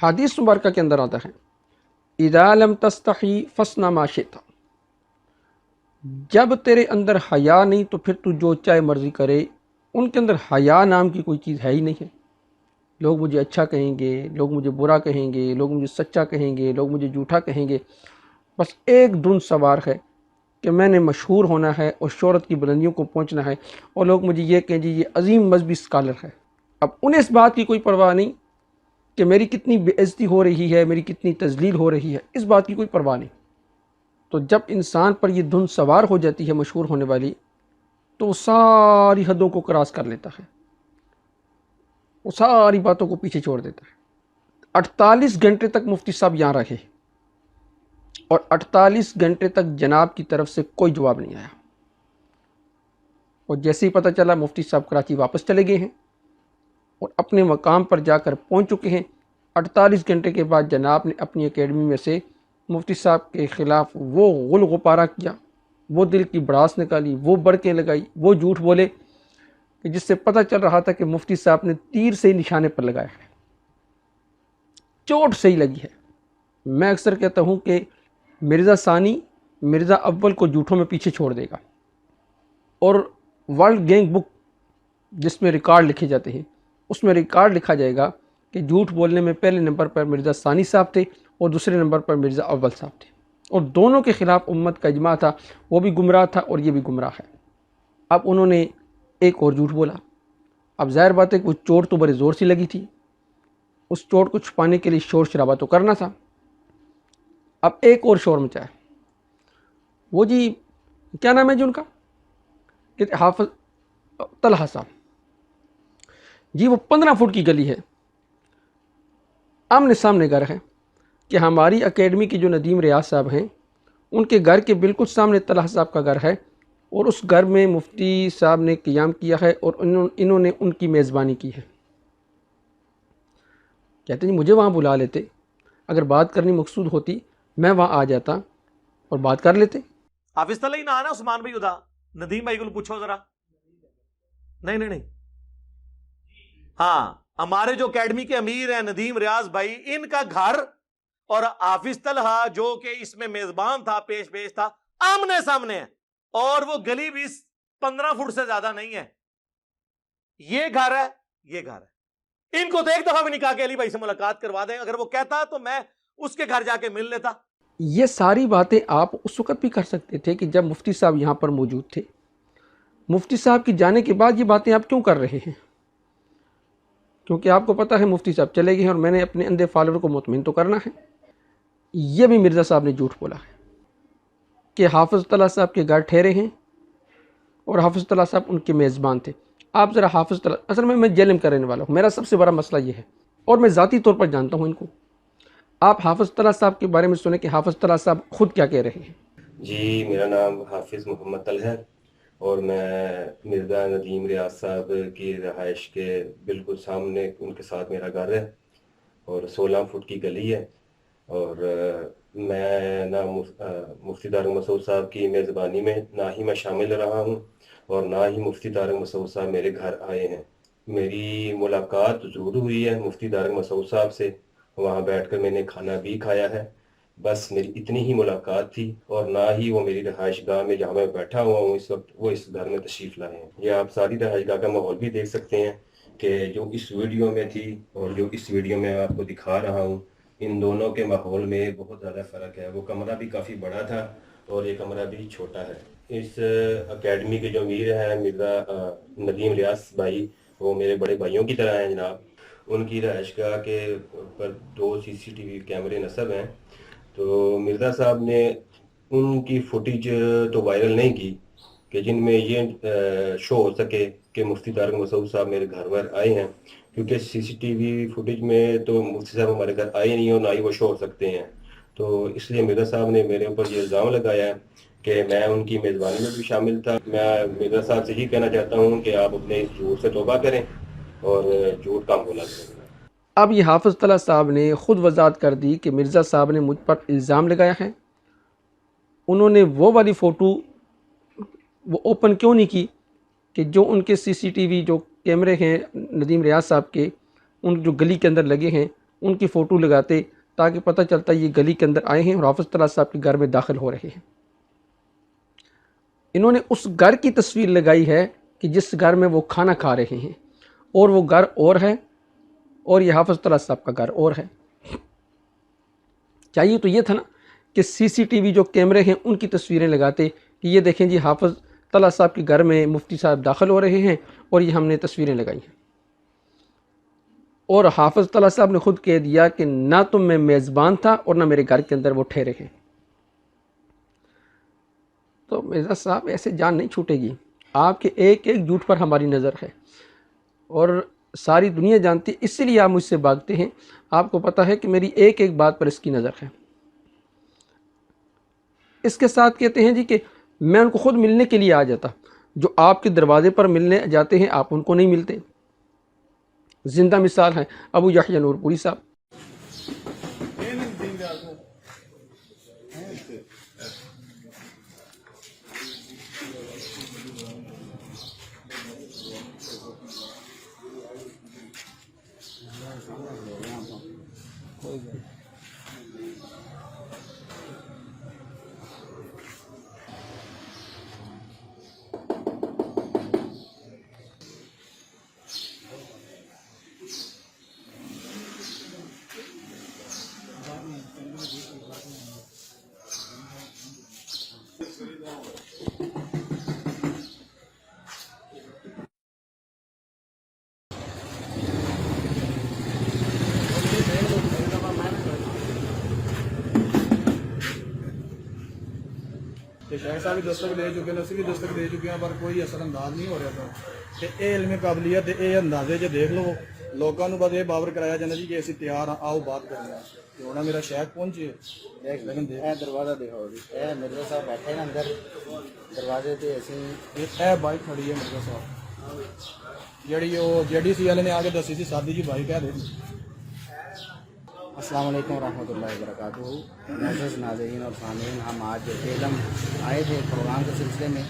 حدیث مبارکہ کے اندر آتا ہے اذا لم تستحی فاصنع ما شئت، جب تیرے اندر حیا نہیں تو پھر تو جو چاہے مرضی کرے۔ ان کے اندر حیا نام کی کوئی چیز ہے ہی نہیں ہے۔ لوگ مجھے اچھا کہیں گے، لوگ مجھے برا کہیں گے، لوگ مجھے سچا کہیں گے، لوگ مجھے جھوٹا کہیں گے، بس ایک دھن سوار ہے کہ میں نے مشہور ہونا ہے اور شہرت کی بلندیوں کو پہنچنا ہے، اور لوگ مجھے یہ کہیں جی یہ عظیم مذہبی اسکالر ہے۔ اب انہیں اس بات کی کوئی پرواہ نہیں کہ میری کتنی بے عزتی ہو رہی ہے، میری کتنی تذلیل ہو رہی ہے، اس بات کی کوئی پرواہ نہیں۔ تو جب انسان پر یہ دھن سوار ہو جاتی ہے مشہور ہونے والی، تو وہ ساری حدوں کو کراس کر لیتا ہے، وہ ساری باتوں کو پیچھے چھوڑ دیتا ہے۔ 48 گھنٹے تک مفتی صاحب یہاں رہے اور 48 گھنٹے تک جناب کی طرف سے کوئی جواب نہیں آیا، اور جیسے ہی پتہ چلا مفتی صاحب کراچی واپس چلے گئے ہیں اور اپنے مقام پر جا کر پہنچ چکے ہیں۔ 48 گھنٹے کے بعد جناب نے اپنی اکیڈمی میں سے مفتی صاحب کے خلاف وہ غل غپارہ کیا، وہ دل کی بڑاس نکالی، وہ بڑکیں لگائی، وہ جھوٹ بولے کہ جس سے پتہ چل رہا تھا کہ مفتی صاحب نے تیر سے ہی نشانے پر لگایا ہے، چوٹ سے ہی لگی ہے۔ میں اکثر کہتا ہوں کہ مرزا ثانی مرزا اول کو جھوٹوں میں پیچھے چھوڑ دے گا، اور ورلڈ گینگ بک جس میں ریکارڈ لکھے جاتے ہیں اس میں ریکارڈ لکھا جائے گا کہ جھوٹ بولنے میں پہلے نمبر پر مرزا ثانی صاحب تھے اور دوسرے نمبر پر مرزا اول صاحب تھے، اور دونوں کے خلاف امت کا اجماع تھا، وہ بھی گمراہ تھا اور یہ بھی گمراہ ہے۔ اب انہوں نے ایک اور جھوٹ بولا۔ اب ظاہر بات ہے کہ وہ چوٹ تو بڑے زور سے لگی تھی، اس چوٹ کو چھپانے کے لیے شور شرابہ تو کرنا تھا۔ اب ایک اور شور مچایا، وہ جی کیا نام ہے جی ان کا، کہ حافظ طلحہ صاحب جی، وہ 15 فٹ کی گلی ہے، آمنے سامنے گھر ہے، کہ ہماری اکیڈمی کے جو ندیم ریاض صاحب ہیں ان کے گھر کے بالکل سامنے طلحہ صاحب کا گھر ہے، اور اس گھر میں مفتی صاحب نے قیام کیا ہے اور انہوں نے ان کی میزبانی کی ہے۔ کہتے ہیں مجھے وہاں بلا لیتے، اگر بات کرنی مقصود ہوتی میں وہاں آ جاتا اور بات کر لیتے۔ حافظ طلحہ ہی نہ آنا، عثمان بھائی ادا ندیم بھائی کو پوچھو ذرا۔ نہیں ہاں، ہمارے جو اکیڈمی کے امیر ہیں ندیم ریاض بھائی، ان کا گھر اور حافظ طلحہ جو کہ اس میں میزبان تھا، پیش تھا، آمنے سامنے ہے، اور وہ گلی بھی 15 فٹ سے زیادہ نہیں ہے۔ یہ گھر ہے، یہ گھر ہے۔ ان کو تو ایک دفعہ بھی نہیں کہا کہ علی بھائی سے ملاقات کروا دیں، اگر وہ کہتا تو میں اس کے گھر جا کے مل لیتا۔ یہ ساری باتیں آپ اس وقت بھی کر سکتے تھے کہ جب مفتی صاحب یہاں پر موجود تھے۔ مفتی صاحب کی جانے کے بعد یہ باتیں آپ کیوں کر رہے ہیں؟ کیونکہ آپ کو پتہ ہے مفتی صاحب چلے گئے ہیں اور میں نے اپنے اندھے فالوور کو مطمئن تو کرنا ہے۔ یہ بھی مرزا صاحب نے جھوٹ بولا ہے کہ حافظ طلحہ صاحب کے گھر ٹھہرے ہیں اور حافظ طلحہ صاحب ان کے میزبان تھے۔ آپ ذرا حافظ طلحہ، اصل میں جیلم کرنے والا ہوں، میرا سب سے بڑا مسئلہ یہ ہے، اور میں ذاتی طور پر جانتا ہوں ان کو۔ آپ حافظ طلحہ صاحب کے بارے میں سنیں کہ حافظ طلحہ صاحب خود کیا کہہ رہے ہیں۔ جی، میرا نام حافظ محمد طلحہ ہے، اور میں مرزا ندیم ریاض صاحب کی رہائش کے بالکل سامنے ان کے ساتھ میرا گھر ہے، اور 16 فٹ کی گلی ہے، اور میں نہ مفتی طارق مسعود صاحب کی میزبانی میں نہ ہی میں شامل رہا ہوں، اور نہ ہی مفتی طارق مسعود صاحب میرے گھر آئے ہیں۔ میری ملاقات ضرور ہوئی ہے مفتی طارق مسعود صاحب سے، وہاں بیٹھ کر میں نے کھانا بھی کھایا ہے، بس میری اتنی ہی ملاقات تھی، اور نہ ہی وہ میری رہائش گاہ میں جہاں میں بیٹھا ہوا ہوں اس وقت وہ اس گھر میں تشریف لائے ہیں۔ یہ آپ ساری رہائش گاہ کا ماحول بھی دیکھ سکتے ہیں کہ جو اس ویڈیو میں تھی اور جو اس ویڈیو میں آپ کو دکھا رہا ہوں، ان دونوں کے ماحول میں بہت زیادہ فرق ہے۔ وہ کمرہ بھی کافی بڑا تھا اور یہ کمرہ بھی چھوٹا ہے۔ اس اکیڈمی کے جو امیر ہیں مرزا ندیم ریاض بھائی، وہ میرے بڑے بھائیوں کی طرح ہیں جناب۔ ان کی رہائش گاہ کے پر 2 CCTV کیمرے نصب ہیں، تو مرزا صاحب نے ان کی فوٹیج تو وائرل نہیں کی کہ جن میں یہ شو ہو سکے کہ مفتی طارق مسعود صاحب میرے گھر پر آئے ہیں، کیونکہ CCTV فوٹیج میں تو مفتی صاحب ہمارے گھر آئے نہیں اور نہ ہی وہ شو ہو سکتے ہیں۔ تو اس لیے مرزا صاحب نے میرے اوپر یہ الزام لگایا ہے کہ میں ان کی میزبانی میں بھی شامل تھا۔ میں مرزا صاحب سے یہ کہنا چاہتا ہوں کہ آپ اپنے اس جھوٹ سے توبہ کریں اور جھوٹ کام بولا کریں۔ اب یہ حافظ طلحہ صاحب نے خود وضاحت کر دی کہ مرزا صاحب نے مجھ پر الزام لگایا ہے۔ انہوں نے وہ والی فوٹو وہ اوپن کیوں نہیں کی کہ جو ان کے CCTV جو کیمرے ہیں ندیم ریاض صاحب کے، ان جو گلی کے اندر لگے ہیں، ان کی فوٹو لگاتے تاکہ پتہ چلتا یہ گلی کے اندر آئے ہیں اور حافظ طلحہ صاحب کے گھر میں داخل ہو رہے ہیں۔ انہوں نے اس گھر کی تصویر لگائی ہے کہ جس گھر میں وہ کھانا کھا رہے ہیں، اور وہ گھر اور ہے اور یہ حافظ طلحہ صاحب کا گھر اور ہے۔ چاہیے تو یہ تھا نا کہ سی سی ٹی وی جو کیمرے ہیں ان کی تصویریں لگاتے کہ یہ دیکھیں جی حافظ طلحہ صاحب کے گھر میں مفتی صاحب داخل ہو رہے ہیں اور یہ ہم نے تصویریں لگائی ہیں۔ اور حافظ طلحہ صاحب نے خود کہہ دیا کہ نہ تو میں میزبان تھا اور نہ میرے گھر کے اندر وہ ٹھہرے ہیں۔ تو مرزا صاحب ایسے جان نہیں چھوٹے گی، آپ کے ایک ایک جھوٹ پر ہماری نظر ہے اور ساری دنیا جانتی ہے، اسی لیے آپ مجھ سے بھاگتے ہیں۔ آپ کو پتہ ہے کہ میری ایک ایک بات پر اس کی نظر ہے۔ اس کے ساتھ کہتے ہیں جی کہ میں ان کو خود ملنے کے لیے آ جاتا، جو آپ کے دروازے پر ملنے جاتے ہیں آپ ان کو نہیں ملتے۔ زندہ مثال ہے ابو یحییٰ نور پوری صاحب۔ شیخ صاحب بھی دستک دے چکے ہیں، اسی بھی دستک دے چکے ہیں، پر کوئی اثر انداز نہیں ہو رہا تھا کہ اے علم قابلیت اے اندازے جو دیکھ لو لوگوں کو بس یہ باور کرایا جانا جی کہ اسی تیار ہاں آؤ بات کرنا کہ ہونا میرا شیخ پہنچے لیکن اے دروازہ دیکھو جی، اے مرزا صاحب بیٹھے نا اندر دروازے تے اسی اے بائک کھڑی ہے مرزا صاحب جڑی وہ جے سی والے نے آ کے دسی سی سادی جی بائک ہے۔ السلام علیکم ورحمۃ اللہ وبرکاتہ۔ معزز ناظرین اور سامعین، ہم آج علم آئے تھے پروگرام کے سلسلے میں،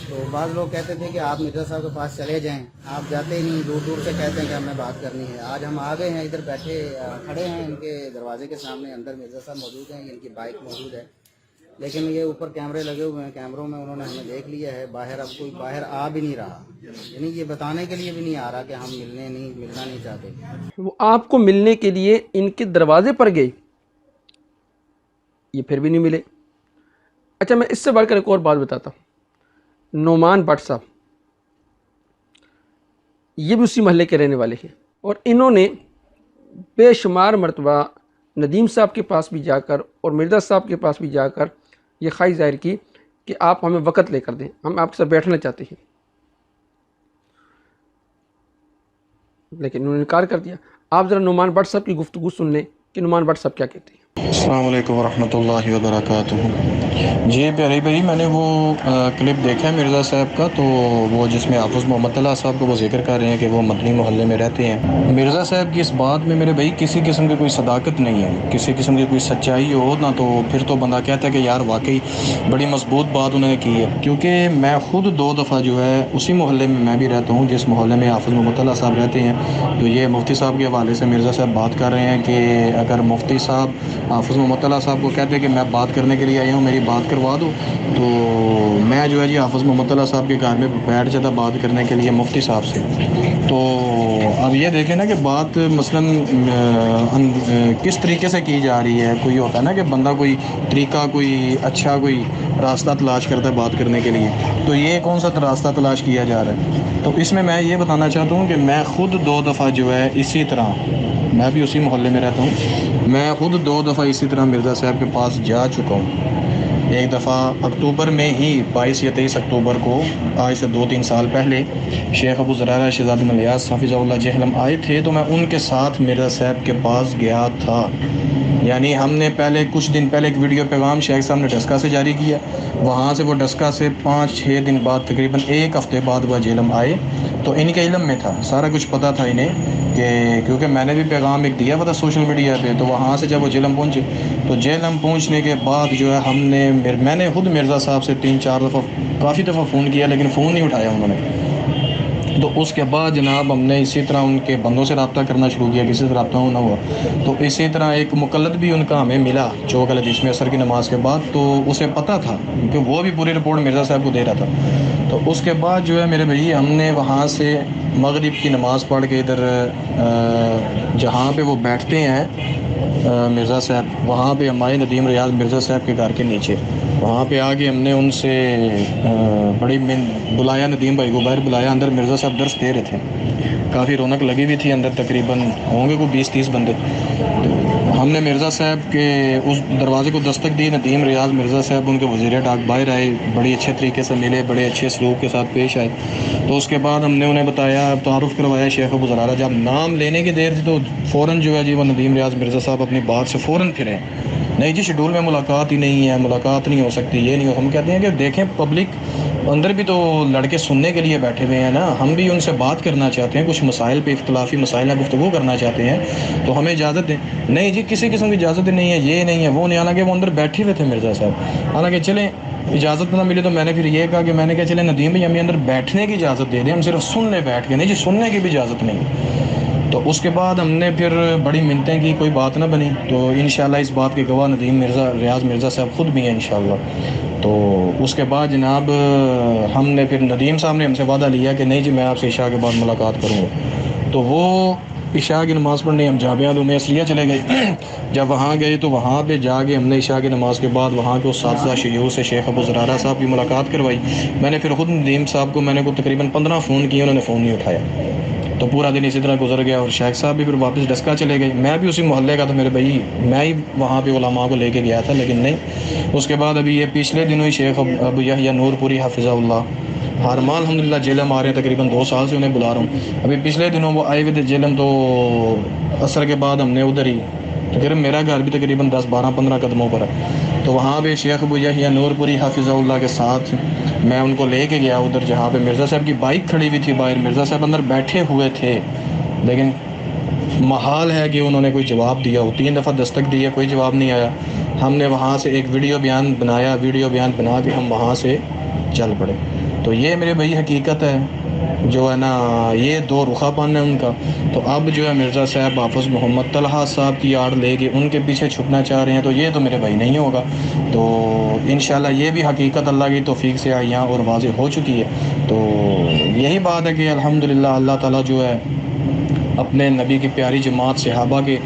تو بعض لوگ کہتے تھے کہ آپ مرزا صاحب کے پاس چلے جائیں، آپ جاتے ہی نہیں، دور دور سے کہتے ہیں کہ ہمیں بات کرنی ہے۔ آج ہم آ گئے ہیں، ادھر بیٹھے کھڑے ہیں ان کے دروازے کے سامنے، اندر مرزا صاحب موجود ہیں، ان کی بائک موجود ہے، لیکن یہ اوپر کیمرے لگے ہوئے ہیں، کیمروں میں انہوں نے ہمیں دیکھ لیا ہے۔ باہر اب کوئی باہر آ بھی نہیں رہا، یعنی یہ بتانے کے لیے بھی نہیں آ رہا کہ ہم ملنا نہیں چاہتے۔ وہ آپ کو ملنے کے لیے ان کے دروازے پر گئے، یہ پھر بھی نہیں ملے۔ اچھا میں اس سے بڑھ کر ایک اور بات بتاتا ہوں۔ نعمان بٹ صاحب یہ بھی اسی محلے کے رہنے والے ہیں، اور انہوں نے بے شمار مرتبہ ندیم صاحب کے پاس بھی جا کر اور مرزا صاحب کے پاس بھی جا کر یہ خواہش ظاہر کی کہ آپ ہمیں وقت لے کر دیں، ہم آپ کے ساتھ بیٹھنا چاہتے ہیں، لیکن انہوں نے انکار کر دیا۔ آپ ذرا نعمان بٹ صاحب کی گفتگو سن لیں کہ نعمان بٹ صاحب کیا کہتے ہیں۔ السلام علیکم ورحمۃ اللہ وبرکاتہ۔ جی پیارے بھائی، میں نے وہ کلپ دیکھا ہے مرزا صاحب کا، تو وہ جس میں حافظ محمد طلحہ صاحب کو وہ ذکر کر رہے ہیں کہ وہ مدنی محلے میں رہتے ہیں۔ مرزا صاحب کی اس بات میں میرے بھائی کسی قسم کی کوئی صداقت نہیں ہے، کسی قسم کی کوئی سچائی ہو نہ، تو پھر تو بندہ کہتا ہے کہ یار واقعی بڑی مضبوط بات انہوں نے کی ہے، کیونکہ میں خود 2 دفعہ جو ہے اسی محلے میں بھی رہتا ہوں جس محلے میں حافظ محمد طلحہ صاحب رہتے ہیں۔ تو یہ مفتی صاحب کے حوالے سے مرزا صاحب بات کر رہے ہیں کہ اگر مفتی صاحب حافظ محمد طلحہ صاحب کو کہتے ہیں کہ میں بات کرنے کے لیے آیا ہوں، میری بات کروا دو، تو میں جو ہے جی حافظ محمد طلحہ صاحب کے گھر میں بیٹھ جاتا بات کرنے کے لیے مفتی صاحب سے۔ تو اب یہ دیکھیں نا کہ بات مثلاً کس طریقے سے کی جا رہی ہے۔ کوئی ہوتا ہے نا کہ بندہ کوئی طریقہ، کوئی اچھا کوئی راستہ تلاش کرتا ہے بات کرنے کے لیے، تو یہ کون سا راستہ تلاش کیا جا رہا ہے۔ تو اس میں یہ بتانا چاہتا ہوں کہ میں خود 2 دفعہ جو ہے اسی طرح، میں بھی اسی محلے میں رہتا ہوں، میں خود 2 دفعہ اسی طرح مرزا صاحب کے پاس جا چکا ہوں۔ ایک دفعہ اکتوبر میں ہی 22 یا 23 اکتوبر کو، آج سے 2-3 سال پہلے، شیخ ابو زرارہ شہزاد الیاس حفظہ اللہ جہلم آئے تھے، تو میں ان کے ساتھ مرزا صاحب کے پاس گیا تھا۔ یعنی ہم نے کچھ دن پہلے ایک ویڈیو پیغام شیخ صاحب نے ڈسکا سے جاری کیا، وہاں سے وہ ڈسکا سے 5-6 دن بعد، تقریباً 1 ہفتے بعد وہ جہلم آئے، تو ان کے علم میں تھا، سارا کچھ پتہ تھا انہیں، کہ کیونکہ میں نے بھی پیغام ایک دیا ہوا تھا سوشل میڈیا پہ، تو وہاں سے جب وہ جہلم پہنچے، تو جہلم پہنچنے کے بعد جو ہے میں نے خود مرزا صاحب سے 3-4 دفعہ، کافی دفعہ فون کیا، لیکن فون نہیں اٹھایا انہوں نے۔ تو اس کے بعد جناب ہم نے اسی طرح ان کے بندوں سے رابطہ کرنا شروع کیا، کسی سے رابطہ نہ ہوا، تو اسی طرح ایک مقلد بھی ان کا ہمیں ملا چوک الحدیث میں عصر کی نماز کے بعد، تو اسے پتہ تھا کیونکہ وہ بھی پوری رپورٹ مرزا صاحب کو دے رہا تھا۔ تو اس کے بعد جو ہے میرے بھائی ہم نے وہاں سے مغرب کی نماز پڑھ کے ادھر جہاں پہ وہ بیٹھتے ہیں مرزا صاحب، وہاں پہ ہمارے ندیم ریاض مرزا صاحب کے گھر کے نیچے، وہاں پہ آ کے ہم نے ان سے بڑی بلایا، ندیم بھائی کو باہر بلایا، اندر مرزا صاحب درس دے رہے تھے، کافی رونق لگی ہوئی تھی اندر، تقریباً ہوں گے کوئی 20-30 بندے۔ ہم نے مرزا صاحب کے اس دروازے کو دستک دی، ندیم ریاض مرزا صاحب ان کے وزیر ڈاک باہر آئے، بڑی اچھے طریقے سے ملے، بڑے اچھے سلوک کے ساتھ پیش آئے۔ تو اس کے بعد ہم نے انہیں بتایا، تعارف کروایا شیخ ابو زرارہ، جب نام لینے کی دیر تھی تو فوراً جو ہے جی وہ ندیم ریاض مرزا صاحب اپنی بات سے فوراً پھرے، نہیں جی شیڈول میں ملاقات ہی نہیں ہے، ملاقات نہیں ہو سکتی، یہ نہیں ہو۔ ہم کہتے ہیں کہ دیکھیں پبلک اندر بھی تو لڑکے سننے کے لیے بیٹھے ہوئے ہیں نا، ہم بھی ان سے بات کرنا چاہتے ہیں، کچھ مسائل پہ اختلافی مسائل میں گفتگو کرنا چاہتے ہیں، تو ہمیں اجازت دیں۔ نہیں جی کسی قسم کی اجازت نہیں ہے، یہ نہیں ہے وہ نہیں، حالانکہ وہ اندر بیٹھے ہوئے تھے مرزا صاحب، حالانکہ چلیں اجازت نہ ملی تو میں نے پھر یہ کہا کہ میں نے کہا چلیں ندیم بھائی ہمیں اندر بیٹھنے کی اجازت دے دیں، ہم صرف سننے بیٹھ کے، نہیں جی سننے کی بھی اجازت نہیں۔ تو اس کے بعد ہم نے پھر بڑی منتیں کی، کوئی بات نہ بنی، تو انشاءاللہ اس بات کے گواہ ندیم ریاض مرزا صاحب خود بھی ہیں انشاءاللہ۔ تو اس کے بعد جناب ہم نے پھر ندیم صاحب نے ہم سے وعدہ لیا کہ نہیں جی میں آپ سے عشاء کے بعد ملاقات کروں گا، تو وہ عشاء کی نماز پڑھنے ہم جامعہ علومیہ اسلیہ چلے گئے۔ جب وہاں گئے تو وہاں پہ جا کے ہم نے عشاء کی نماز کے بعد وہاں کے اساتذہ شیوخ سے شیخ ابو زرارہ صاحب کی ملاقات کروائی۔ میں نے پھر خود ندیم صاحب کو میں نے تقریباً 15 فون کیے، انہوں نے فون نہیں اٹھایا، تو پورا دن اسی طرح گزر گیا، اور شیخ صاحب بھی پھر واپس ڈسکا چلے گئے، میں بھی اسی محلے کا تھا میرے بھائی، میں ہی وہاں پہ علماء کو لے کے گیا تھا، لیکن نہیں۔ اس کے بعد ابھی یہ پچھلے دنوں ہی شیخ ابو یحییٰ نور پوری حافظہ اللہ ہارمال الحمدللہ جیلم آ رہے ہیں، تقریباً 2 سال سے انہیں بلا رہا ہوں، ابھی پچھلے دنوں وہ آئے ہوئے تھے جیلم، تو عصر کے بعد ہم نے ادھر ہی، تقریباً میرا گھر بھی تقریباً 10-12-15 قدموں پر ہے، تو وہاں پہ شیخ ابو یحییٰ نور پوری حافظہ اللہ کے ساتھ میں ان کو لے کے گیا ادھر، جہاں پہ مرزا صاحب کی بائک کھڑی ہوئی تھی باہر، مرزا صاحب اندر بیٹھے ہوئے تھے، لیکن محال ہے کہ انہوں نے کوئی جواب دیا ہو، 3 دفعہ دستک دی ہے کوئی جواب نہیں آیا۔ ہم نے وہاں سے ایک ویڈیو بیان بنایا، ویڈیو بیان بنا کے ہم وہاں سے چل پڑے۔ تو یہ میرے بھائی حقیقت ہے جو ہے نا، یہ 2 رخا پن ہے ان کا۔ تو اب جو ہے مرزا صاحب حافظ محمد طلحہ صاحب کی آڑ لے کے ان کے پیچھے چھپنا چاہ رہے ہیں، تو یہ تو میرے بھائی نہیں ہوگا۔ تو انشاءاللہ یہ بھی حقیقت اللہ کی توفیق سے آئیاں اور واضح ہو چکی ہے۔ تو یہی بات ہے کہ الحمدللہ اللہ تعالیٰ جو ہے اپنے نبی کی پیاری جماعت صحابہ کے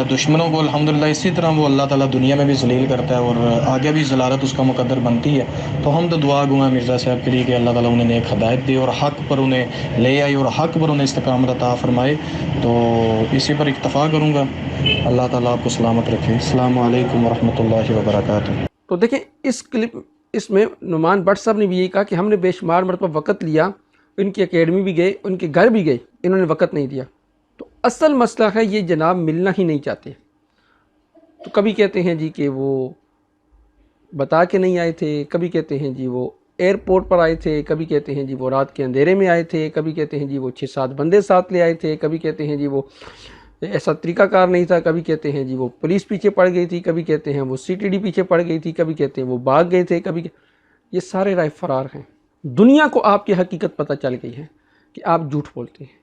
دشمنوں کو الحمدللہ اسی طرح وہ اللہ تعالیٰ دنیا میں بھی ذلیل کرتا ہے، اور آگے بھی ذلالت اس کا مقدر بنتی ہے۔ تو ہم تو دعا گو ہیں مرزا صاحب کے لیے کہ اللہ تعالیٰ انہیں نیک ہدایت دے اور حق پر انہیں لے آئی اور حق پر انہیں استقامت عطا فرمائے۔ تو اسی پر اکتفا کروں گا، اللہ تعالیٰ آپ کو سلامت رکھے۔ السلام علیکم ورحمۃ اللہ وبرکاتہ۔ تو دیکھیں اس میں نعمان بٹ صاحب نے بھی یہی کہا کہ ہم نے بے شمار مرتبہ وقت لیا، ان کی اکیڈمی بھی گئے، ان کے گھر بھی گئے، انہوں نے وقت نہیں دیا۔ تو اصل مسئلہ ہے یہ جناب ملنا ہی نہیں چاہتے۔ تو کبھی کہتے ہیں جی کہ وہ بتا کے نہیں آئے تھے، کبھی کہتے ہیں جی وہ ایئرپورٹ پر آئے تھے، کبھی کہتے ہیں جی وہ رات کے اندھیرے میں آئے تھے، کبھی کہتے ہیں جی وہ 6-7 بندے ساتھ لے آئے تھے، کبھی کہتے ہیں جی وہ ایسا طریقہ کار نہیں تھا، کبھی کہتے ہیں جی وہ پولیس پیچھے پڑ گئی تھی، کبھی کہتے ہیں وہ CTD پیچھے پڑ گئی تھی، کبھی کہتے ہیں وہ بھاگ گئے تھے، یہ سارے رائے فرار ہیں۔ دنیا کو آپ کی حقیقت پتہ چل گئی ہے کہ آپ جھوٹ بولتے ہیں۔